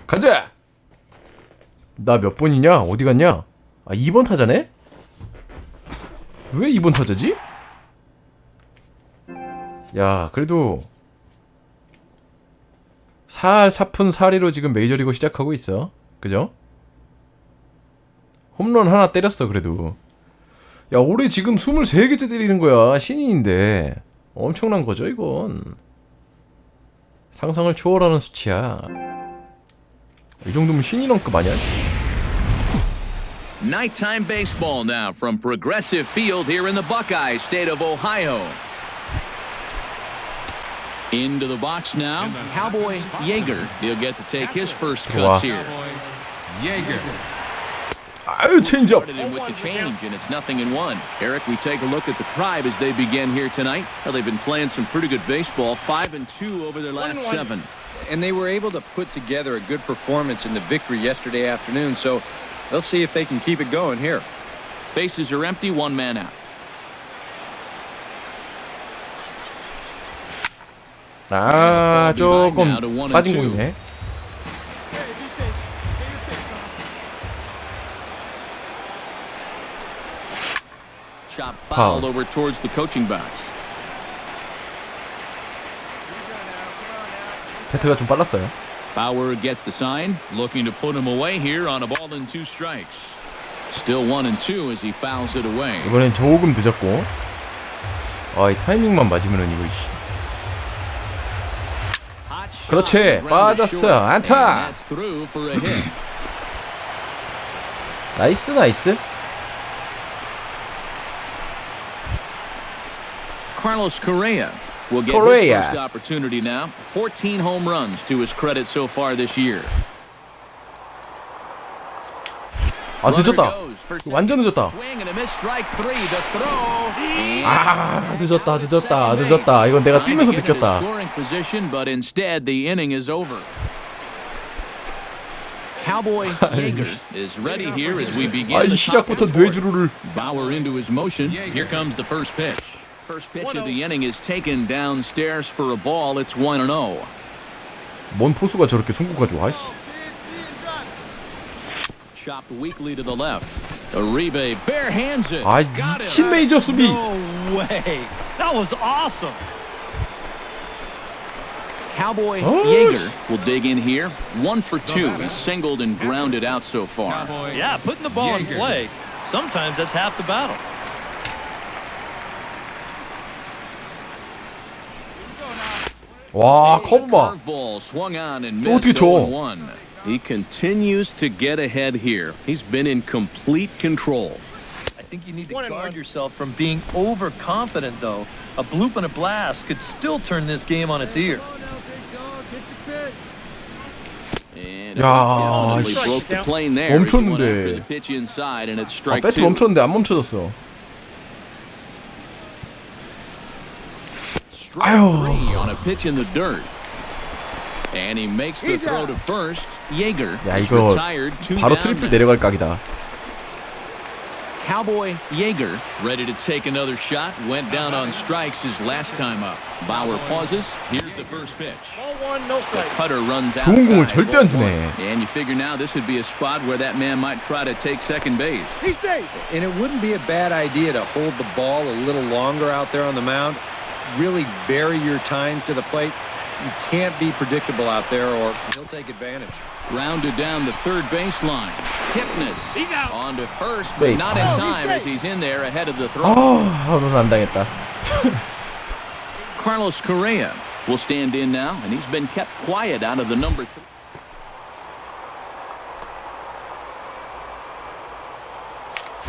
가자. 나 몇 번이냐? 어디 갔냐? 아 2번 타자네? 왜 2번 타자지? 야 그래도 사푼 사리로 지금 메이저리그 시작하고 있어. 그죠? 홈런 하나 때렸어 그래도. 야 올해 지금 23개째 때리는 거야. 신인인데 엄청난 거죠 이건. 상상을 초월하는 수치야. 이 정도면 신인왕급 아니야? Nighttime baseball now from Progressive Field here in the Buckeye state of Ohio. Into the box now, Cowboy Yeager. He'll get to take his first cuts here. Yeager. 아유 체인지업. With the change, and it's 0-1. Eric, we take a look at the Tribe as they begin here tonight. Well, they've been playing some pretty good baseball, 5-2 over their last 7. And they were able to put together a good performance in the victory yesterday afternoon, so they'll see if they can keep it going here. Bases are empty, 1 man out. 아 조금 빠진 공이네. Chop foul over towards the coaching box. 배트가 좀 빨랐어요. Bauer gets the sign, looking to put him away here on a ball and 2 strikes. Still 1-2 as he fouls it away. 이번엔 조금 늦었고. 아, 이 타이밍만 맞으면은 이거. 그렇지, 빠졌어. 안타. 나이스, 나이스. Carlos Correa will get his first opportunity now. 14 home runs to his credit so far this year. 아 늦었다. 완전 늦었다. 아 늦었다. 이건 내가 뛰면서 느꼈다. Cowboy Yeager is ready here as we begin the 시작부터 뇌주루를. Bauer into his motion. Here comes the first pitch. First pitch of the inning is taken downstairs for a ball. It's 1-0. 뭔 포수가 저렇게 송구가 좋아? 씨. Chopped weakly to the left. Uribe bare hands it. 아 미친 메이저 수비. No way. That was awesome. Cowboy Yeager will dig in here. 1 for 2. He's singled and grounded out so far. Yeah, putting the ball in play. Sometimes that's half the battle. 와 커브 봐. 어떻게 쳐? He continues to get ahead here. He's been in complete control. I think you need to guard yourself from being overconfident, though. A bloop and a blast could still turn this game on its ear. 야, 멈췄는데. 아, 배트 멈췄는데 안 멈춰졌어. 아유. On a pitch in the dirt. And he makes the throw to first. Yeager is retired. 바로 트리플 내려갈 각이다. Cowboy Yeager ready to take another shot. Went down on strikes his last time up. Bauer pauses. Here's the first pitch. The cutter runs out. 좋은 공을 절대 안 주네. And you figure now this would be a spot where that man might try to take second base. He's safe. And it wouldn't be a bad idea to hold the ball a little longer out there on the mound. Really vary your times to the plate. You can't be predictable out there or he'll take advantage. Rounded down the third baseline. Kipnis on to first, but not in time as he's in there ahead of the throw. 오늘 안 당했다. Carlos Correa will stand in now, and he's been kept quiet out of the number 3.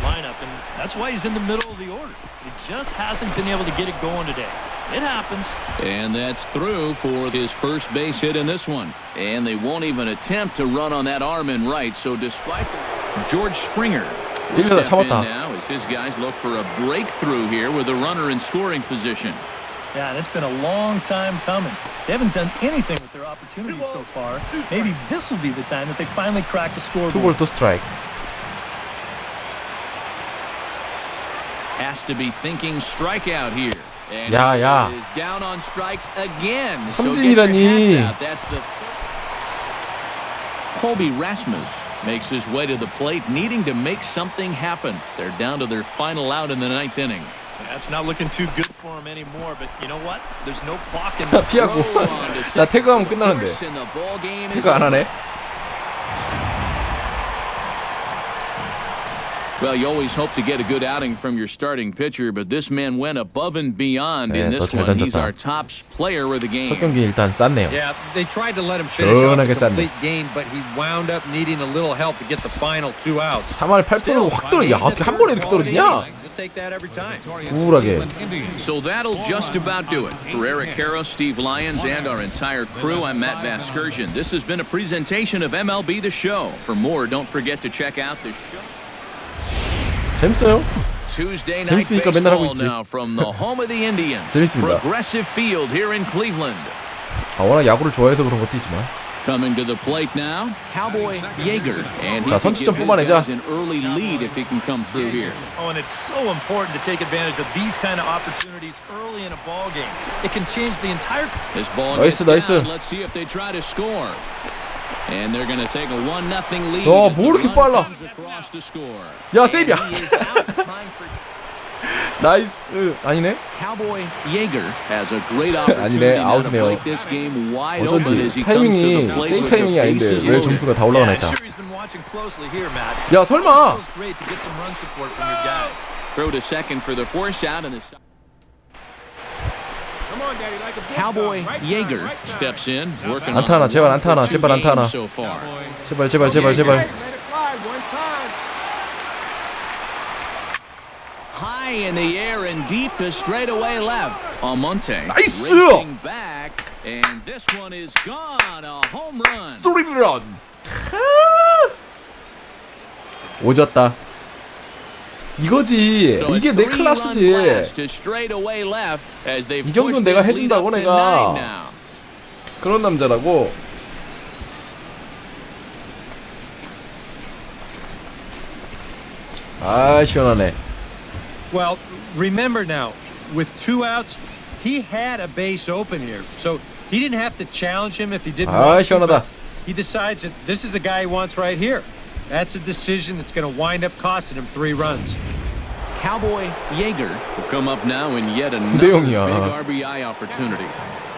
Lineup, and that's why he's in the middle of the order. He just hasn't been able to get it going today. It happens. And that's through for his first base hit in this one. And they won't even attempt to run on that arm in right. So despite George Springer will step in now as his guys look for a breakthrough here with a runner in scoring position. Yeah, and it's been a long time coming. They haven't done anything with their opportunities so far. Maybe this will be the time that they finally crack the scoreboard. 2볼 2 스트라이크. Has to be thinking strikeout here. 야. Is down on strikes again. 삼진이라니. Colby Rasmus makes his way to the plate, needing to make something happen. They're down to their final out in the 9th inning. That's not looking too good for him anymore, but you know what? There's no clock in the 피하고. 나 태그하면 끝나는데. 태그 안 하네. Well, you always hope to get a good outing from your starting pitcher, but this man went above and beyond in this one. He's our top player of the game. 첫 경기 일단 쌌네요. Yeah, they tried to let him finish off the complete game, but he wound up needing a little help to get the final 2 outs. 3할 8푼으로 확 떨어. 야, 어떻게 한 번에 이렇게 떨어지냐? Take that every time. 우울하게. So that'll just about do it. For Eric Karros, Steve Lyons, and our entire crew, I'm Matt Vasgersian. This has been a presentation of MLB The Show. For more, don't forget to check out the show. 재밌어요. Tuesday night baseball now from the home of the Indians. 재밌습니다. Progressive Field here in Cleveland. 워낙 야구를 좋아해서 그런 것도 있지만. Coming to the plate now, Cowboy Yeager, and 자, 선취점 뽑아내자. an early lead if he can come through here. Oh, and it's so important to take advantage of these kind of opportunities early in a ball game. It can change the entire. This ball 나이스, gets 나이스. down. Let's see if they try to score. And they're going to take a 1-0 lead. 뭐 이렇게 빨라? 야, 세이비야. 나이스. 아니네. Cowboy Yeager has a great opportunity 아니네. now to 아웃이네요. break this game wide open 어쩐지 as he comes to 타이밍이 the plate 세이브 with 타이밍이 the 아닌데 bases 왜 loaded. 점수가 다 올라가나 했다. 야, 설마. Throw to second for the force out and the Cowboy Yeager steps in, working 안타 하나, 제발 안타 하나, 제발 안타 하나. so far. 제발. High in the air and deep to straightaway left. Almonte 나이스! racing back, and this one is gone. A home run. 소리런. 오졌다. 이거지. So a 이게 내 3-run 클래스지. blast to straightaway left as they've 이 정도는 pushed 내가 this lead 해준다고 up to 내가. 9 now. 그런 남자라고. 아, 시원하네. Well, remember now, with 2 outs, he had a base open here, so he didn't have to challenge him if he didn't 아, want to. 시원하다. But he decides that this is the guy he wants right here. That's a decision that's going to wind up costing him 3 runs. Cowboy Yeager will come up now in yet another 9대0이야. big RBI opportunity.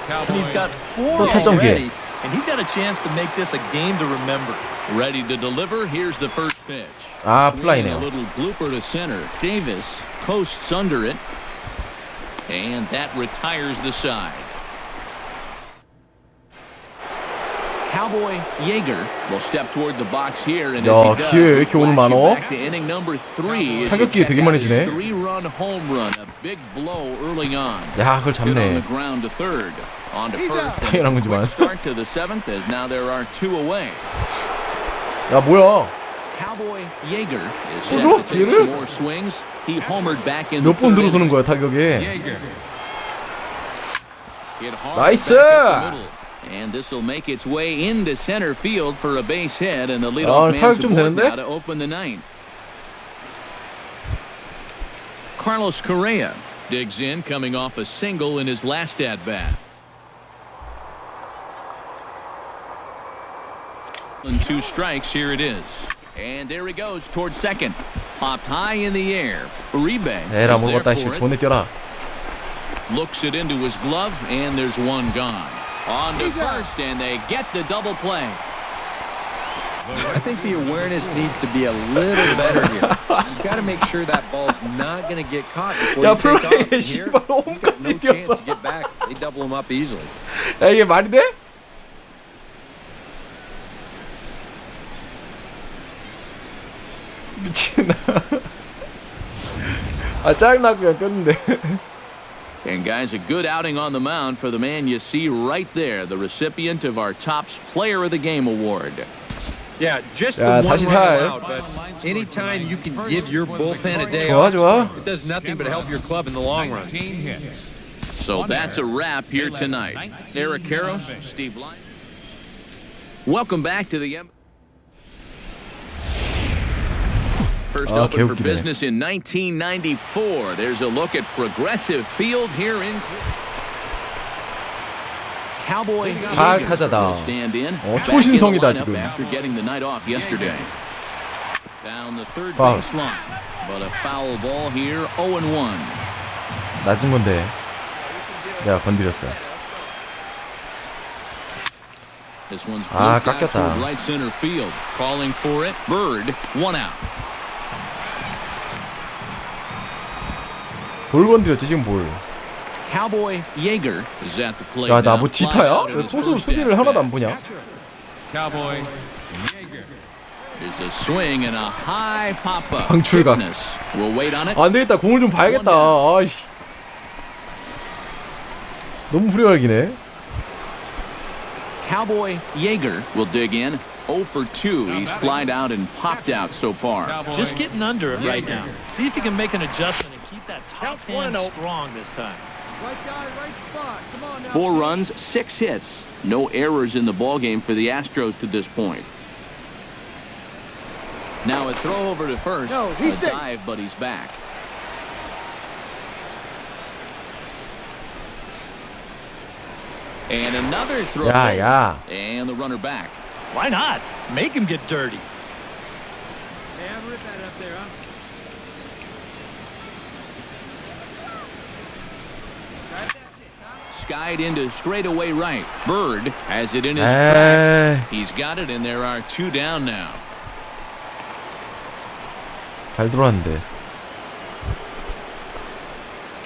And he's got 4 또 타점 already, and he's got a chance to make this a game to remember. Ready to deliver. Here's the first pitch. 아, Swinging a 플라이네요. little blooper to center. Davis coasts under it, and that retires the side. Cowboy Yeager will step toward the box here, and as 야, he does, 기회 왜 이렇게 오늘 flash you 많어? back to inning number 3 as 타격 he 기회 되게 checked 많이 out his 주네. 3-run home run, a big blow early on. 야, 그걸 Hit on the 잡네. ground to third. On to first. 당연한 거지만. Quick start to the 7th as now there are 2 away. 야, 뭐야? Cowboy Yeager is 또 set 줘? to take 기회를? some more swings. He homered back in the 몇 번 3rd 들어서는 inning. 거야, 타격에. Hit hard 나이스! back up the middle. And this will make its way into center field for a base hit, and the leadoff man 타격 좀 support 되는데? now to open the 9th. Carlos Correa digs in, coming off a single in his last at bat. And 2 strikes, here it is. And there he goes towards second. Popped high in the air. Uribe 에라, is there 먹었다. for it. 돈에 뛰어라. Looks it into his glove, and there's one gone. On to first, and they get the double play. I think the awareness needs to be a little better here. You've got to make sure that ball's not going to get caught before 야, you take off. 플레이에 And here, 씨발 you've got no 홈까지 chance 뛰었어. to get back. They double him up easily. 야, 이게 말이 돼? 미친나. 아, 짜증나고 그냥 떴는데. And guys, a good outing on the mound for the man you see right there, the recipient of our Topps Player of the Game award. Yeah, just 야, the one 다시 run 살. allowed, but anytime you can give your bullpen a day 좋아, off, 좋아. it does nothing but help your club in the long run. So that's a wrap here tonight. Eric Karros, Steve Lyons. Welcome back to the First open for 개웃기네. business in 1994. There's a look at Progressive Field here in Cowboy 타자다. stand in. 초신성이다 지금. After getting the night off yesterday. Down the third Foul. base line. But a foul ball here. 0-1. 낮은 건데 내가 건드렸어. This one's 아, blooped out 깎였다. toward right center field. Calling for it. Bird. 1 out. 볼 건드렸지 지금 볼. Cowboy Yeager is at the plate. 야, 나 now. 뭐 Fly 지타야? out in 왜 his 포수 first 수비를 at 하나도 bat. 안 보냐? Cowboy. There's a swing and a high pop-up. 방출각. Fitness. We'll wait on it. 안 되겠다. 공을 좀 봐야겠다. 아이씨. 너무 후려갈기네. Cowboy Yeager will dig in. 0 for 2. He's flied out and popped out so far. Just getting under it right now. See if he can make an adjustment and keep that top hand strong this time. Right guy, right spot. Come on now. 4 runs, 6 hits. No errors in the ballgame for the Astros to this point. Now a throw over to first. No, he's a safe. dive, but he's back. And another throw. 야. And the runner back. Why not? Make him get dirty. Man, rip that up there, huh? Skied into straightaway right. Bird has it in his 에이. tracks. He's got it, and there are 2 down now. 잘 들어왔는데.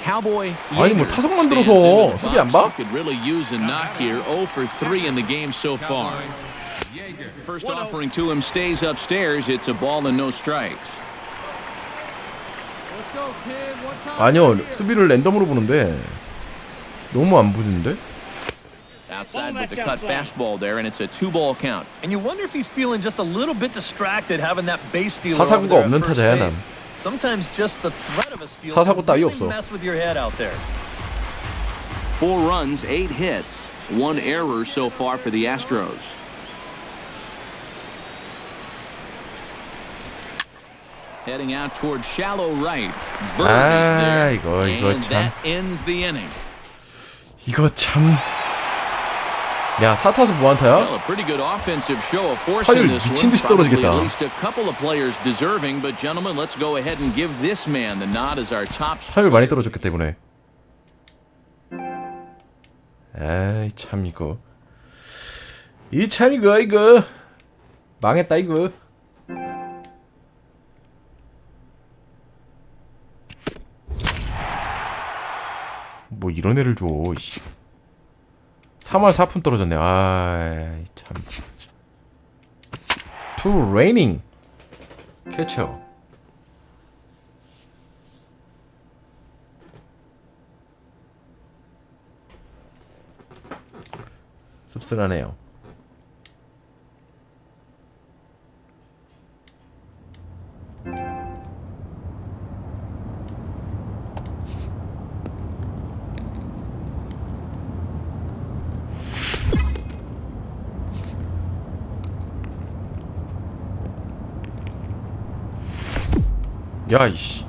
Cowboy 아니, 뭐 Yeager 타석만 stands 들어서 into the 수비 안 box. 봐? Could really use a knock here. 0 for 3 in the game so far. First offering to him stays upstairs. It's a ball and no strikes. Let's go, kid. One time. 아니요. 수비를 랜덤으로 보는데 너무 안 보는데? Outside with the cut fastball there, and it's a 2-ball count. And you wonder if he's feeling just a little bit distracted having that base stealer 사사구가 over there 없는 at first 타자야, 난. base. Sometimes just the threat of a steal 사사구 can 따위 really 없어. mess with your head out there. 4 runs, 8 hits. 1 error so far for the Astros. Heading out toward shallow right. Bird is there. 이거 and 참. that ends the inning. 이거 참. 야, 4타수 무안타야? Well, a pretty good offensive show of force 타율 in this 미친 one. 듯이 Probably 떨어지겠다. at least a couple of players deserving, but gentlemen, let's go ahead and give this man the nod as our top. 타율 많이 떨어졌기 때문에. 에이, 참 이거. 이 참 이거. 망했다 이거. 뭐 이런 애를 줘. 3할 4푼 떨어졌네. 아이 참. 투 레이닝 캐쳐. 씁쓸하네요. 야 이씨.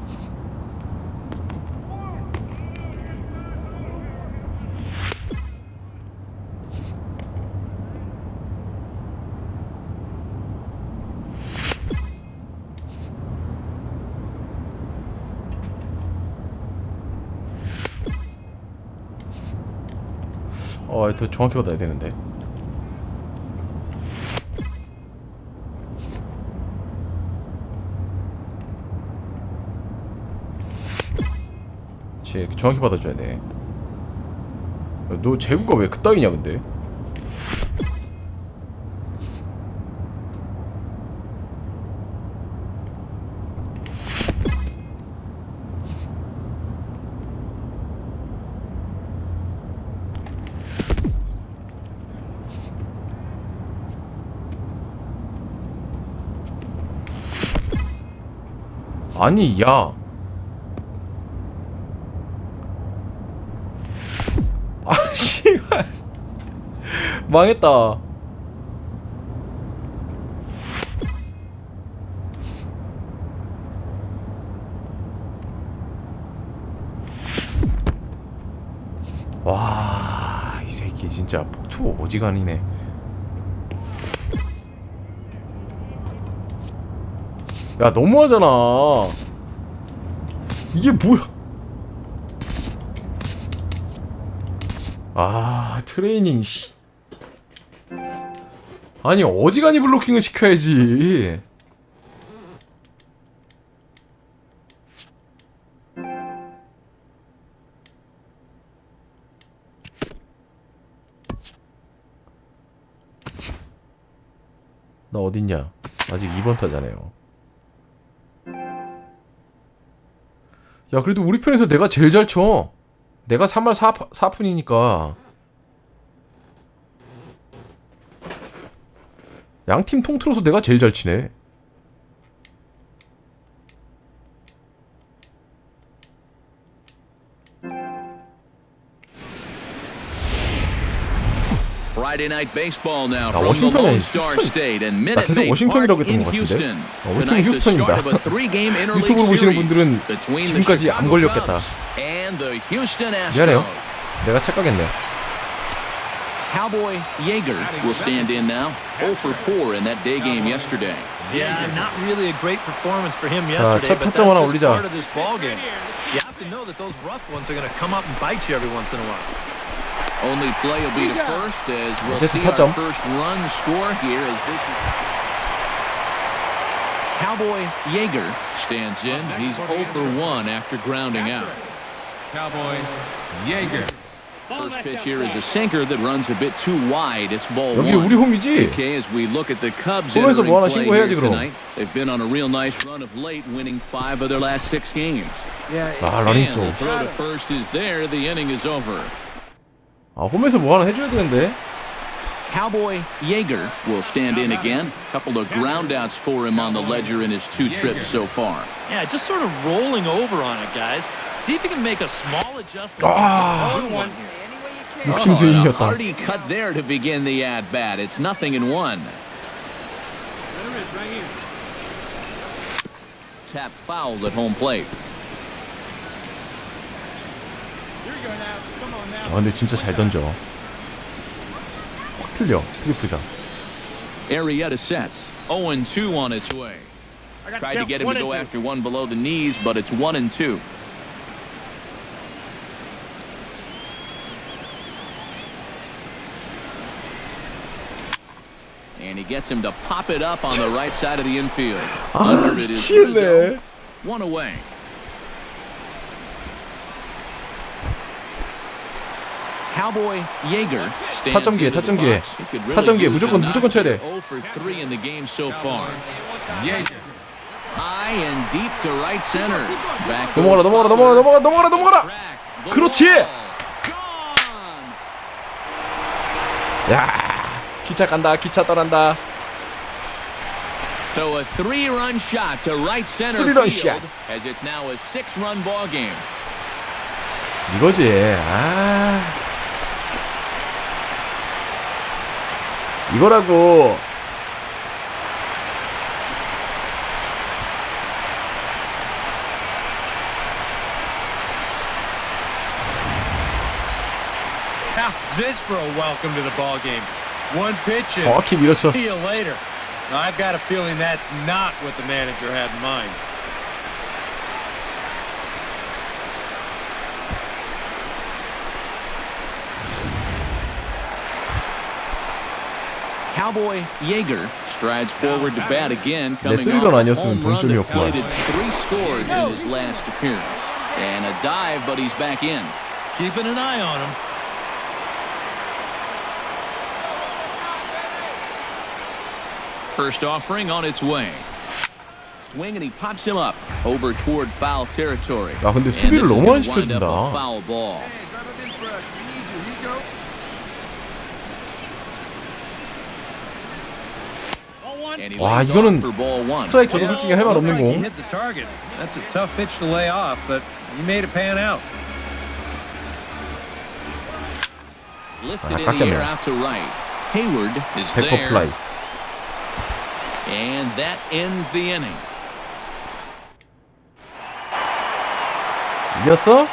더 정확히 받아야 되는데. 이렇게 정확히 받아줘야 돼. 너 제구가 왜 그따위냐 근데? 아니 야. 아 씨발 망했다. 와 이 새끼. 이게 진짜 폭투 어지간히네. 야 너무하잖아. 이게 뭐야? 아 트레이닝 씨. 아니 어지간히 블로킹을 시켜야지. 나 어딨냐? 아직 2번 타자네요. 야 그래도 우리 편에서 내가 제일 잘 쳐. 내가 3할 4푼이니까 양팀 통틀어서 내가 제일 잘 치네. Friday night baseball now 아, from the 워싱턴에 Lone Star State and 나 계속 Minute Maid 워싱턴이라고 Park 했던 in 것 같은데. Houston. 워싱턴이 Tonight, the 휴스턴입니다. start of a three-game interleague 유튜브로 보시는 series 분들은 between the 지금까지 안 Chicago 걸렸겠다. Cubs and the Houston 미안해요. Astros. 내가 착각했네. Cowboy Yeager will stand in now, 0 for 4 in that day game yesterday. Yeah, not really a great performance for him 자, yesterday, 첫 but 타점 하나 that's just 올리자. part of this ball game. You have to know that those rough ones are going to come up and bite you every once in a while. Only play will be the first as we'll 어쨌든 see our 타점. first run score here as this Cowboy Yeager stands in. He's 0 for 1 after grounding out. Cowboy Yeager. First pitch here is a sinker that runs a bit too wide. It's ball 여기 one. 우리 홈이지? Okay, as we look at the Cubs 홈에서 entering 뭐 하나 play 신고해야지 here 그럼. tonight, they've been on a real nice run of late, winning 5 of their last 6 games. 아 And 러닝 the 소. throw to first is there. The inning is over. 아 홈에서 뭐 하나 해줘야 되는데. Cowboy Yeager will stand in again. Couple of groundouts for him on the ledger in his 2 trips so far. Yeah, just sort of rolling over on it, guys. See if you can make a small adjustment. 아. Good one here. And a 욕심쟁이였다. hearty cut there to begin the at-bat. It's 0-1. Tap fouled at home plate. 아 근데 진짜 잘 던져. 확 틀려. 트리플이다. Arrieta sets. 0-2 on its way. Tried to get him to go after one below the knees, but it's 1-2. And he gets him to pop it up on the right side of the infield. Under it is Rizzo. 1 away. Cowboy Yeager stands 타점 기회, into 타점 the 기회. box. He could really 타점 기회. use a 무조건 쳐야 돼. 0 for 3 in the game so far. Yeager. High and deep to right center. Back 넘어가라, 넘어가라, 넘어가라, 넘어가라, 넘어가라, 넘어가라. Track. The 그렇지. ball. Gone. 야, 기차 간다. 기차 떠난다. So a 3-run shot to right center 3-run field shot. as it's now a 6-run ball game. 이거지. 아. 이거라고. How's this for a welcome to the ball game? One pitch and 정확히 밀어쳤어. see you later. Now, I've got a feeling that's not what the manager had in mind. Cowboy Yeager strides forward to bat again, 내 coming 쓰리런 off a 아니었으면 home run that 동점이었구만. completed 3 scores in his last appearance. And a dive, but he's back in. Keeping an eye on him. First offering on its way. Swing and he pops him up over toward foul territory. 야, 근데 And 수비를 this is 너무 gonna 안 wind up 시켜준다. a foul ball. And he 와, lays 이거는 off for ball 1. 스트라이크 저도 솔직히 할 말 없는 He 공. hit the target. That's a tough pitch to lay off, but he made it pan out. Lifted 아, in the air 깎였네. out to right. Hayward is 100% there. 플라이. And that ends the inning. 이겼어?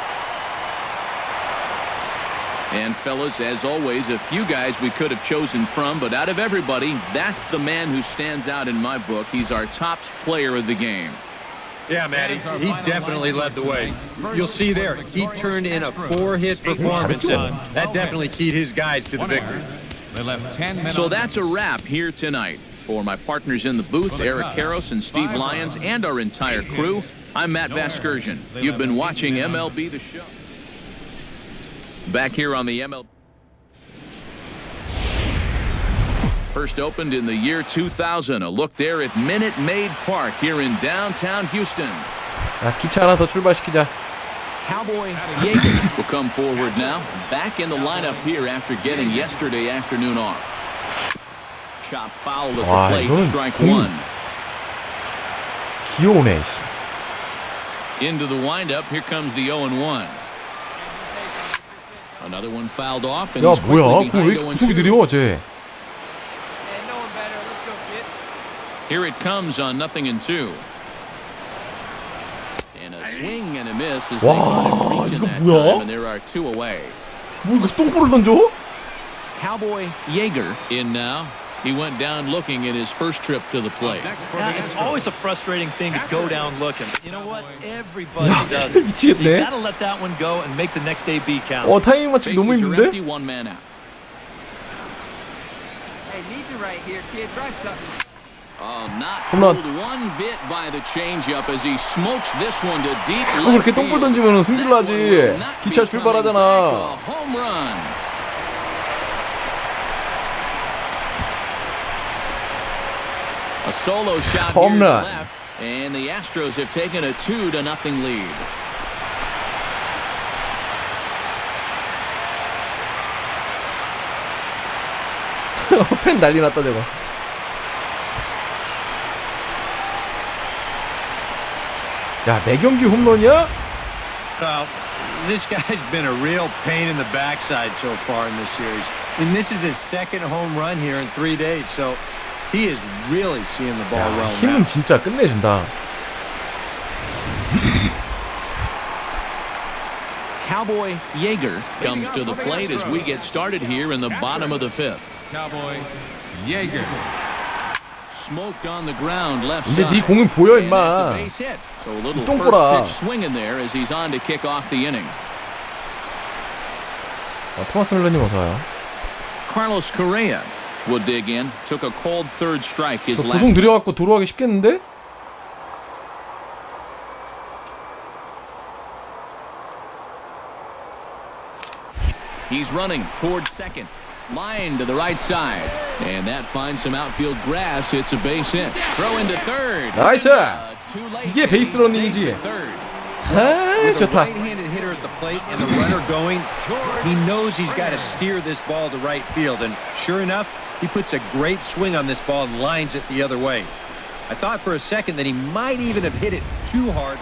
And fellas, as always, a few guys we could have chosen from, but out of everybody, that's the man who stands out in my book. He's our top player of the game. Yeah, man, he definitely led the way. You'll see there, he turned in a 4-hit performance, and that definitely keyed his guys to the victory. They left 10 men So on that's a wrap here tonight. For my partners in the booth, Eric Karros and Steve Lyons, and our entire crew, I'm Matt Vasgersian. You've been watching MLB The Show. Back here on the MLB. First opened in the year 2000. A look there at Minute Maid Park here in downtown Houston. 야, 기차 하나 더 출발시키자. Cowboy Yeager will come forward now. Back in the lineup here after getting yesterday afternoon off. Chop foul at the plate, strike one. 귀여우네. Into the windup, here comes the 0-1. Another one fouled off, and 야, he's quickly 뭐야? 그럼 왜 behind 구속이 0-2. 느려, 쟤? Here it comes on 0-2. And a swing and a miss as they 와, couldn't reach in 이거 that 뭐야? time, and there are two away. 뭐 이거 똥볼을 던져? Cowboy Yeager in now. He went down looking at his first trip to the plate. Yeah, it's always a frustrating thing to go down looking. But you know what? Everybody does it. So 미치겠네. you gotta let that one go and make the next AB count. 타이밍 맞추기 너무 Bases are 힘든데? empty, one man out. Hey, need you right here, kid. Try something. Oh, not 홈런. fooled one bit by the changeup as he smokes this one to deep 또 left 그렇게 똥볼 field. 던지면 승질나지. That one will not 기차 be coming 출발하잖아. back. A home run. A solo shot here Home run. left, and the Astros have taken a 2-0 lead. 팬 난리 났다 저거. 야, 매 경기 홈런이야? Well, this guy's been a real pain in the backside so far in this series. And this is his second home run here in 3 days, so he is really seeing the ball well now. 힘은 진짜 끝내준다. Cowboy Yeager comes to the plate as we get started here in the bottom of the fifth. Cowboy Yeager. Smoked on the ground left 이제 side. 네 공은 보여 And that's 임마. a base hit. So a little 똥꼬라. first pitch swinging there as he's on to kick off the inning. 토마스 밀러님 어서 와요. Carlos Correa will dig in. Took a cold third strike his 저 last. 구속 느려갖고 도로하기 쉽겠는데? He's running toward second. Line to the right side. And that finds some outfield grass. It's a base hit. Throw into third. 나이스! Too late. 이게 베이스 러닝이지. Third. 아, With a 좋다. right-handed hitter at the plate and the runner going, he knows he's got to steer this ball to right field. And sure enough, he puts a great swing on this ball and lines it the other way. I thought for a second that he might even have hit it too hard.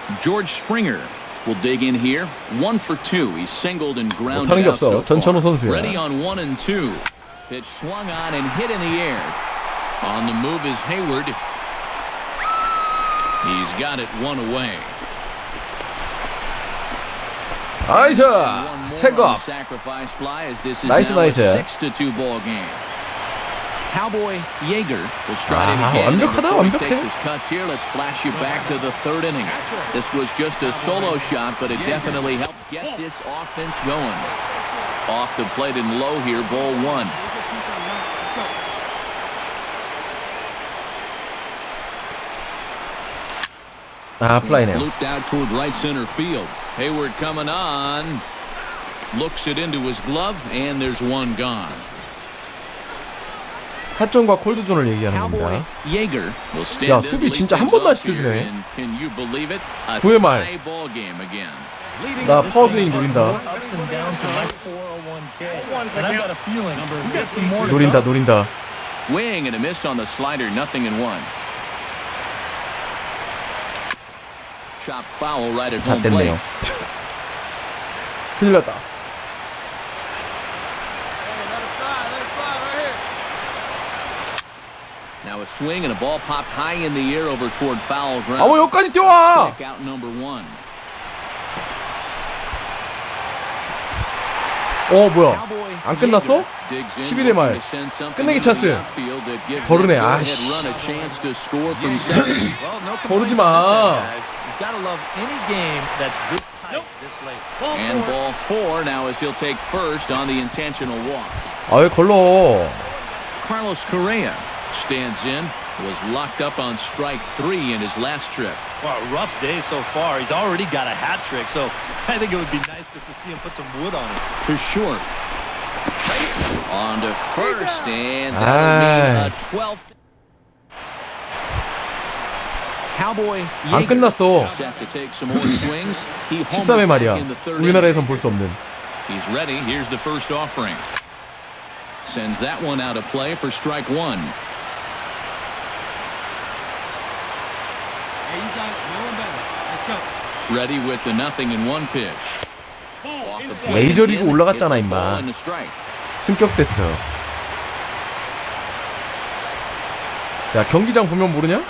But George Springer will dig in here. 1 for 2. He's singled and grounded 못하는 게 out 없어. so 전천후 far. 선수야. Ready on 1 and 2. Pitch swung on and hit in the air. On the move is Hayward. He's got it one away. 나이스! One more 태그 on 업. the sacrifice fly as this is 나이스, now 나이스. a 6-2 ball game. Cowboy Yeager will stride in 아, again. 완벽하다, Before he 완벽해. takes his cuts here, let's flash you back to the third inning. This was just a solo shot, but it definitely helped get this offense going. Off the plate and low here, ball one. 아, 플라이네요. Looped out toward right center field. Hayward coming on. Looks it into his glove, and there's one gone. 핫존과 콜드존을 얘기하는 Cowboy 겁니다. Yeager will stand 야, in, 수비 lead 진짜 한 things 번도 안 off here, 시켜주네. and can you believe it? A 9회 말. tie ball game again. 나 파워스윙 노린다. Ups and downs in my 401k. And I've got a feeling we got some more to 노린다, go. 노린다. Swing and a miss on the slider, 0-1. Chop foul right at home 잣됐네요. plate. 큰일 났다. Now a swing and a ball popped high in the air over toward foul ground. 아, 뭐 여기까지 뛰어와! Strikeout number 1. 뭐야? 안 끝났어? 11의 말. 끝내기 찬스. 거르네. 아씨. 거르지 마. And ball 4 now as he'll take first on the intentional walk. 아, 왜 걸러? Carlos Correa stands in. Was locked up on strike 3 in his last trip. Well, a rough day so far. He's already got a hat trick, so I think it would be nice just to see him put some wood on it. To short. On to first, and that'll mean a 12th. Cowboy 안 끝났어. set to take some more swings. He 13회 말이야. 우리나라에선 볼 수 없는. He's ready. Here's the first offering. Sends that one out of play for strike 1. Ready with the 0-1 pitch. 메이저리그 올라갔잖아 임마. 승격됐어. 야, 경기장 보면 모르냐?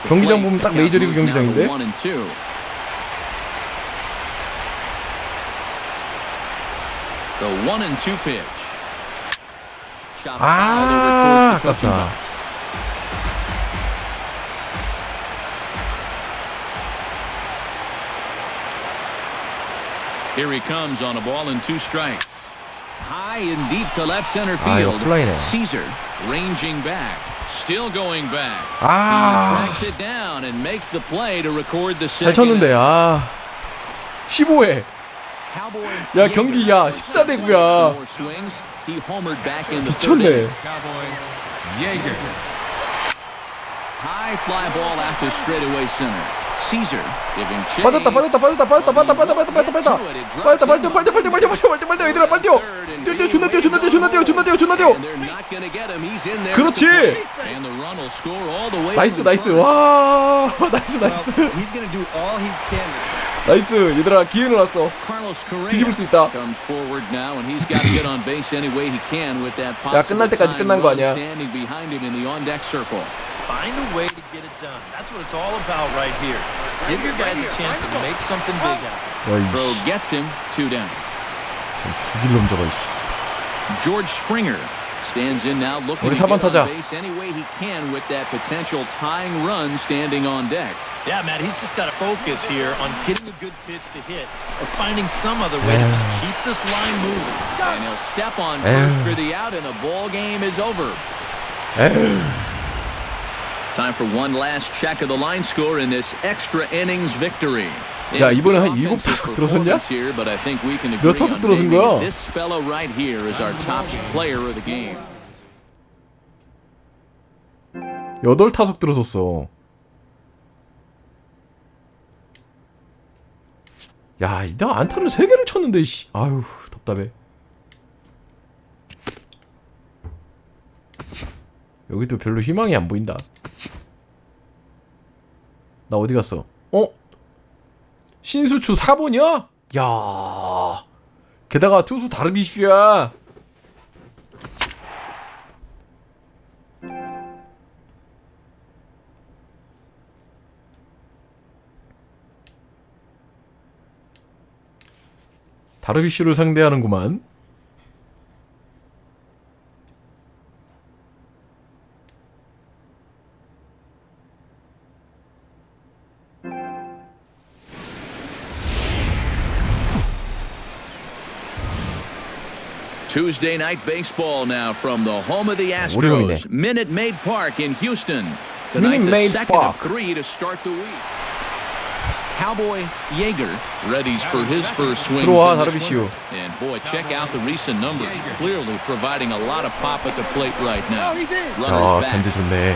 경기장 보면 딱 메이저리그 경기장인데. The 1-2 pitch. 아, 아깝다. Here he comes on a ball and 2 strikes. High and deep to left center 아, 이거 field. 플라이네. Caesar ranging back. Still going back. 아. He tracks it down and makes the play to record the 잘 second. 쳤는데. 아. 15회. 야, 경기 야 14대 9야. He homered back in the 미쳤네. Cowboy Yeager. High fly ball out to straightaway center. Caesar giving chase. 빠졌다 얘들아 빨리 뛰어. 뛰어 존나 뛰어. And they're not going to get him. He's in there. 그렇지. And the run will score all the way. 나이스. 와, 나이스. He's going to do all he can. 나이스. 얘들아 기회는 왔어. Carlos Correa 뒤집을 수 있다. comes forward now and he's got to get on base any way he can with that 야, 끝날 때까지 끝난 거 아니야. standing behind him in the on deck circle. Find a way to get it done. That's what it's all about right here. Give your guys a chance to make something big happen. Throw gets him 2 down. 죽일 놈 저거. George Springer stands in now looking 우리 to 4번 get 타자. on base any way he can with that potential tying run standing on deck. Yeah, Matt, he's just got to focus here on getting a good pitch to hit or finding some other way to just keep this line moving. And he'll step on first for the out and the ball game is over. Time for one last check of the line score in this extra innings victory. 야, 이번에 한 7타석 들어섰냐? 몇 타석 들어선 거야? This fellow right here is our top player of the game. 8타석 들어섰어. 야, 나 안타를 3개를 쳤는데 씨. 아유, 답답해. 여기도 별로 희망이 안 보인다. 나 어디 갔어? 신수추 4번이야? 야, 게다가 투수 다르비슈야. 다르비슈를 상대하는구만. Tuesday night baseball now from the home of the Astros, Minute Maid Park in Houston. Tonight, the second of 3 to start the week. Cowboy Yeager readies for his first swing. 들어와, 다르비슈. And boy, check out the recent numbers. Clearly providing a lot of pop at the plate right now. 아, 견제 좋네.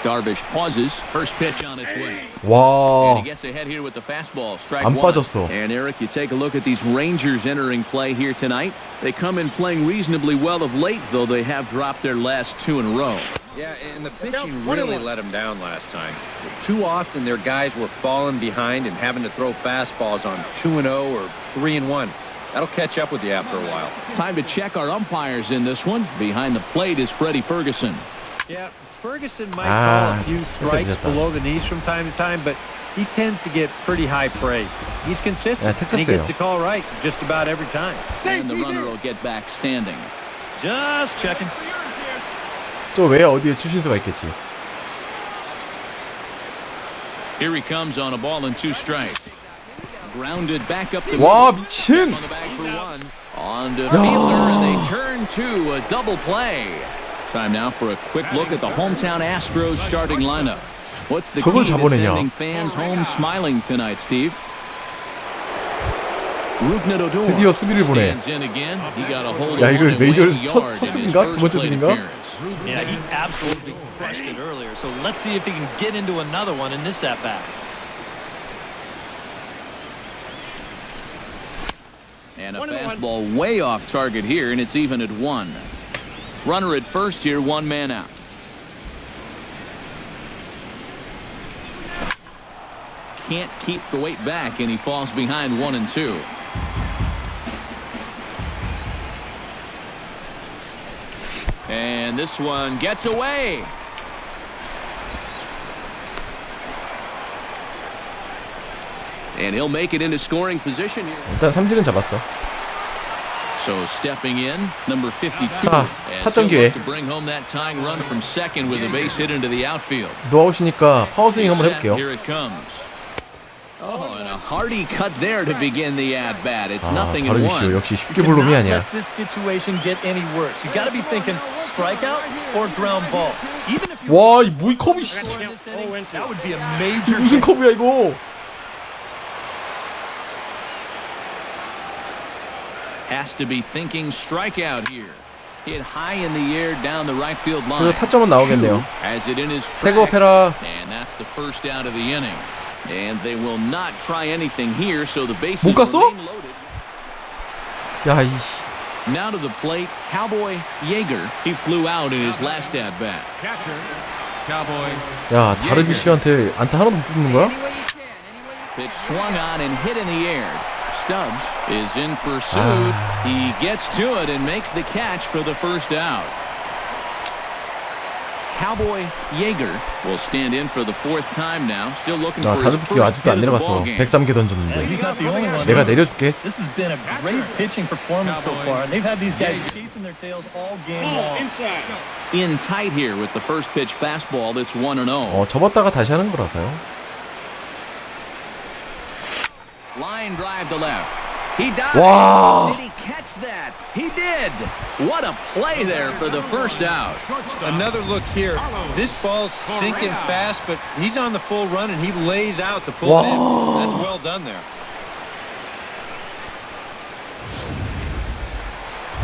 Darvish pauses. First pitch on its way. 와. And he gets ahead here with the fastball. Strike 안 1. 빠졌어. And Eric, you take a look at these Rangers entering play here tonight. They come in playing reasonably well of late, though they have dropped their last 2 in a row. Yeah, and the pitching really let them down last time. Too often their guys were falling behind and having to throw fastballs on 2-0 or 3-1. That'll catch up with you after a while. Time to check our umpires in this one. Behind the plate is Freddie Ferguson. Yeah, Ferguson might call a few strikes 늦었다. below the knees from time to time, but he tends to get pretty high praise. He's consistent, 야, and he 텍사스예요. gets the call right just about every time. And the runner will get back standing. Just checking. 저 외야 어디에 추신수가 있겠지. Here he comes on a ball and 2 strikes. Grounded back up the 와, middle. 미친! On the bag for 1. On to Fielder, and they turn to a double play. Time now for a quick look at the hometown Astros starting lineup. What's the 저걸 key to 잡아내냐? sending fans home smiling tonight, Steve? 드디어 수비를 보내. 야, 이거 메이저에서 첫 수비인가? 두 번째 수비인가? Yeah, he absolutely crushed it earlier. So let's see if he can get into another one in this at-bat. And a fastball way off target here, and it's even at 1. Runner at first here, 1 man out. Can't keep the weight back, and he falls behind 1 and 2. And this one gets away. And he'll make it into scoring position here. 일단 삼진은 잡았어. So stepping in, number 52. 자, 타점 기회. To bring home that tying run from second with a base hit into the outfield. 노아웃이니까 파워스윙 한번 해볼게요. Here it comes. Oh, and a hearty cut there to begin the at-bat. It's nothing in 다르비쇼 1. 역시 쉽게 볼 놈이 아니야. Let this situation get any worse. You got to be thinking strikeout or ground ball. Even if you 와, 이 뭐이 컵이 씨. that would be a major. 무슨 컵이야 이거? Has to be thinking strikeout here. Hit high in the air down the right field line. 그래서 타점은 나오겠네요. Has it in his 태그업 tracks, 해라. and that's the first out of the inning. And they will not try anything here, so the bases 못 갔어? remain loaded. 야, 이씨. Now to the plate, Cowboy Yeager. He flew out in his last at bat. Catcher, Cowboy. 야, 다르비쇼한테 안타 하나도 못 뽑는 거야? Any way you can, any way you can. Pitch swung on and hit in the air. Stubbs is in pursuit. He gets to it and makes the catch for the first out. Cowboy Yeager will stand in for the 4th time now. Still looking 야, for his 다르비쇼 first 아직도 hit 안 of the 내려갔어. ball game. 103개 Yeah, 던졌는데. he's not the only one. 내가 내려줄게. This has been a great pitching performance so far, and they've had these guys chasing their tails all game long. In tight here with the first pitch fastball that's 1-0. 접었다가 다시 하는 거라서요. Line drive to left. He dives. 와. Did he catch that? He did. What a play there for the first out. Another look here. This ball's sinking fast, but he's on the full run, and he lays out to pull it in. That's well done there.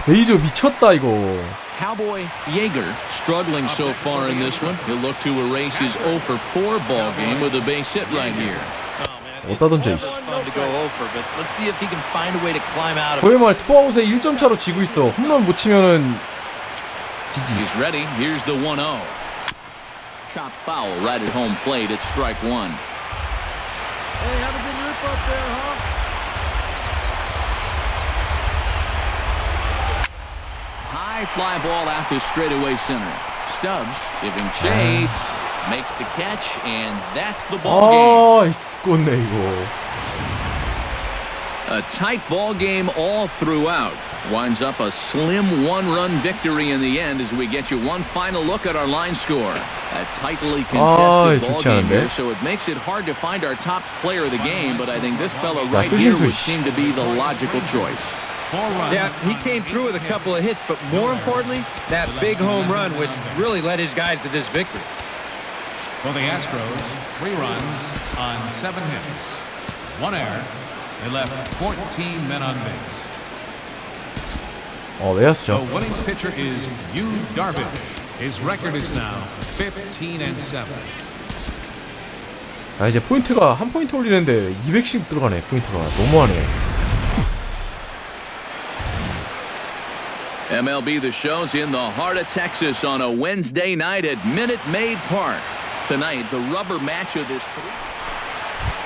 레이저 미쳤다 이거. Cowboy Yeager struggling so far in this one. He'll look to erase his 0 for 4 ball game with a base hit right here. 어디다 던져 이씨. Fun to go over, but let's see if he can find a way to climb out of it. 고해말 투아웃에 1점 차로 지고 있어. 홈런 못 치면은 지지. He's ready. Here's the 1-0. Chop foul right at home plate at strike 1. Hey, have a good rip up there, huh? High fly ball out to straightaway center. Stubbs giving chase. Makes the catch, and that's the ball game. 죽겠네 이거. A tight ball game all throughout. Winds up a slim 1-run victory in the end as we get you one final look at our line score. A tightly contested ball game here, so it makes it hard to find our top player of the game, but I think this fellow right here would seem to be the logical choice. Yeah, he came through with a couple of hits, but more importantly, that big home run, which really led his guys to this victory. For the Astros, 3 runs on 7 hits. 1 error. They left 14 men on base. 외야수죠. The winning pitcher is Yu Darvish. His record is now 15-7. 아, 이제 포인트가 한 포인트 올리는데 200씩 들어가네. 포인트가 너무하네. MLB The Show's in the heart of Texas on a Wednesday night at Minute Maid Park. Tonight, the rubber match of this.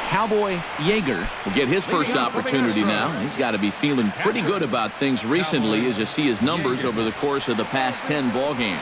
Cowboy Yeager will get his first opportunity now. He's got to be feeling pretty good about things recently as you see his numbers over the course of the past 10 ball games.